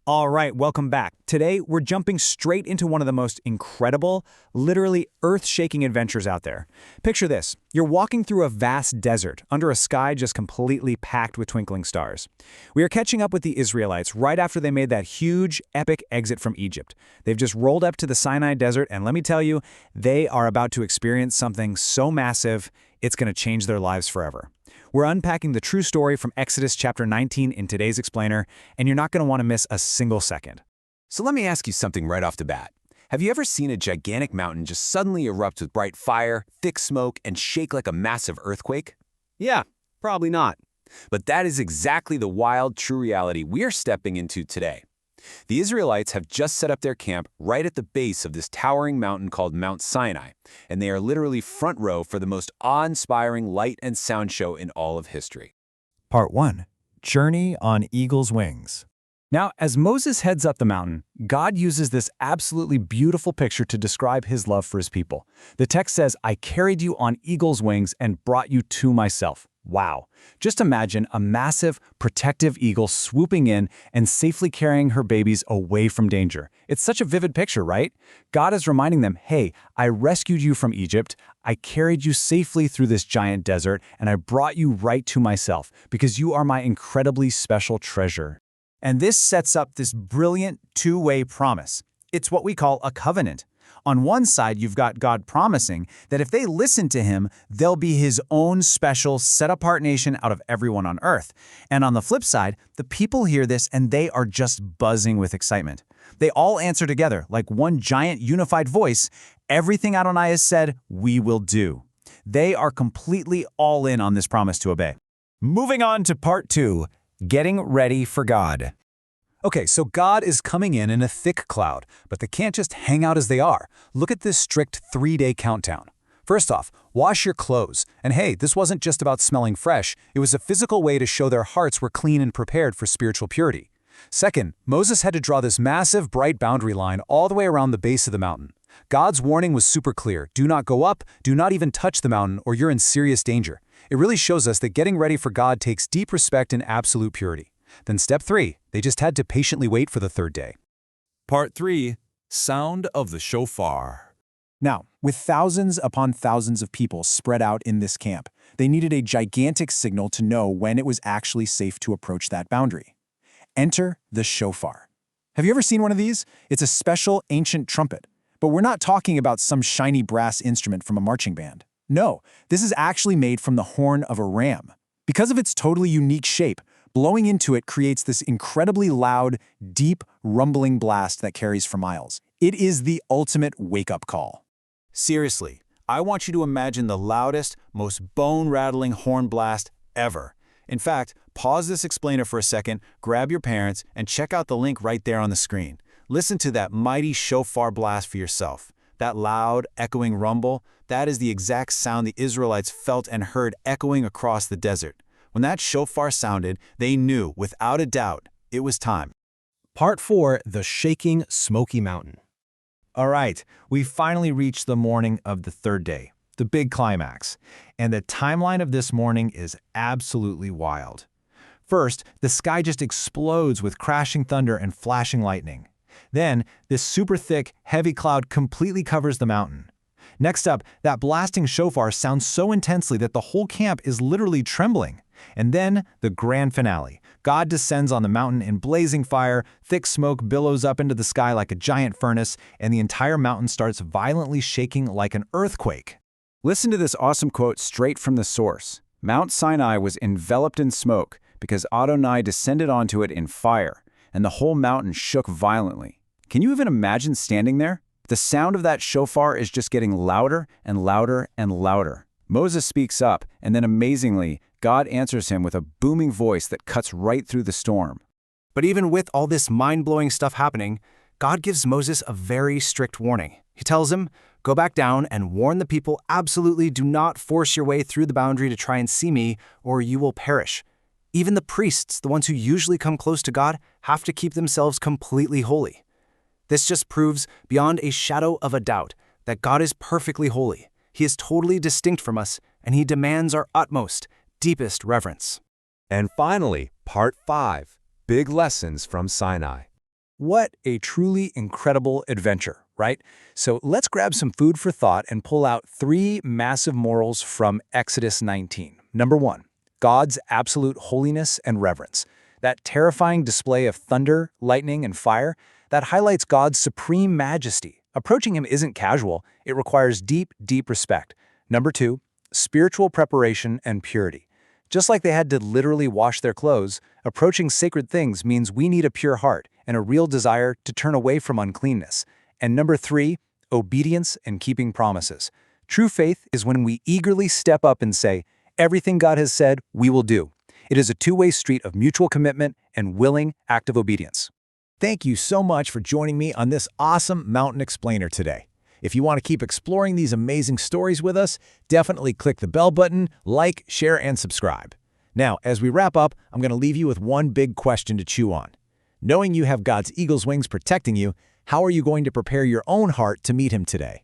All right, welcome back. Today, we're jumping straight into one of the most incredible, literally earth-shaking adventures out there. Picture this. You're walking through a vast desert under a sky just completely packed with twinkling stars. We are catching up with the Israelites right after they made that huge, epic exit from Egypt. They've just rolled up to the Sinai Desert, and let me tell you, they are about to experience something so massive, it's going to change their lives forever. We're unpacking the true story from Exodus chapter 19 in today's explainer, and you're not going to want to miss a single second. So let me ask you something right off the bat. Have you ever seen a gigantic mountain just suddenly erupt with bright fire, thick smoke, and shake like a massive earthquake? Yeah, probably not. But that is exactly the wild, true reality we're stepping into today. The Israelites have just set up their camp right at the base of this towering mountain called Mount Sinai, and they are literally front row for the most awe-inspiring light and sound show in all of history. Part 1. Journey on Eagle's Wings. Now, as Moses heads up the mountain, God uses this absolutely beautiful picture to describe his love for his people. The text says, "I carried you on eagle's wings and brought you to myself." Wow. Just imagine a massive, protective eagle swooping in and safely carrying her babies away from danger. It's such a vivid picture, right? God is reminding them, hey, I rescued you from Egypt, I carried you safely through this giant desert, and I brought you right to myself because you are my incredibly special treasure. And this sets up this brilliant two-way promise. It's what we call a covenant. On one side, you've got God promising that if they listen to him, they'll be his own special, set-apart nation out of everyone on earth. And on the flip side, the people hear this and they are just buzzing with excitement. They all answer together like one giant unified voice. Everything Adonai has said, we will do. They are completely all in on this promise to obey. Moving on to part 2, getting ready for God. Okay, so God is coming in a thick cloud, but they can't just hang out as they are. Look at this strict 3-day countdown. First off, wash your clothes. And hey, this wasn't just about smelling fresh, it was a physical way to show their hearts were clean and prepared for spiritual purity. Second, Moses had to draw this massive, bright boundary line all the way around the base of the mountain. God's warning was super clear. Do not go up, do not even touch the mountain, or you're in serious danger. It really shows us that getting ready for God takes deep respect and absolute purity. Then step 3, they just had to patiently wait for the 3rd day. Part 3. Sound of the Shofar. Now, with thousands upon thousands of people spread out in this camp, they needed a gigantic signal to know when it was actually safe to approach that boundary. Enter the shofar. Have you ever seen one of these? It's a special ancient trumpet. But we're not talking about some shiny brass instrument from a marching band. No, this is actually made from the horn of a ram. Because of its totally unique shape, blowing into it creates this incredibly loud, deep, rumbling blast that carries for miles. It is the ultimate wake-up call. Seriously, I want you to imagine the loudest, most bone-rattling horn blast ever. In fact, pause this explainer for a second, grab your parents, and check out the link right there on the screen. Listen to that mighty shofar blast for yourself. That loud, echoing rumble, that is the exact sound the Israelites felt and heard echoing across the desert. When that shofar sounded, they knew, without a doubt, it was time. Part 4, the shaking Smoky Mountain. All right, we finally reached the morning of the 3rd day, the big climax. And the timeline of this morning is absolutely wild. First, the sky just explodes with crashing thunder and flashing lightning. Then, this super thick, heavy cloud completely covers the mountain. Next up, that blasting shofar sounds so intensely that the whole camp is literally trembling. And then, the grand finale. God descends on the mountain in blazing fire, thick smoke billows up into the sky like a giant furnace, and the entire mountain starts violently shaking like an earthquake. Listen to this awesome quote straight from the source. Mount Sinai was enveloped in smoke because Adonai descended onto it in fire, and the whole mountain shook violently. Can you even imagine standing there? The sound of that shofar is just getting louder and louder and louder. Moses speaks up, and then amazingly, God answers him with a booming voice that cuts right through the storm. But even with all this mind-blowing stuff happening, God gives Moses a very strict warning. He tells him, go back down and warn the people absolutely do not force your way through the boundary to try and see me, or you will perish. Even the priests, the ones who usually come close to God, have to keep themselves completely holy. This just proves beyond a shadow of a doubt that God is perfectly holy. He is totally distinct from us, and he demands our utmost, deepest reverence. And finally, Part 5. Big Lessons from Sinai. What a truly incredible adventure, right? So let's grab some food for thought and pull out 3 massive morals from Exodus 19. Number 1, God's absolute holiness and reverence. That terrifying display of thunder, lightning, and fire, that highlights God's supreme majesty. Approaching him isn't casual, it requires deep, deep respect. Number 2, spiritual preparation and purity. Just like they had to literally wash their clothes, approaching sacred things means we need a pure heart and a real desire to turn away from uncleanness. And number 3, obedience and keeping promises. True faith is when we eagerly step up and say, everything God has said, we will do. It is a two-way street of mutual commitment and willing, active obedience. Thank you so much for joining me on this awesome Mountain Explainer today. If you want to keep exploring these amazing stories with us, definitely click the bell button, like, share, and subscribe. Now, as we wrap up, I'm going to leave you with one big question to chew on. Knowing you have God's eagle's wings protecting you, how are you going to prepare your own heart to meet him today?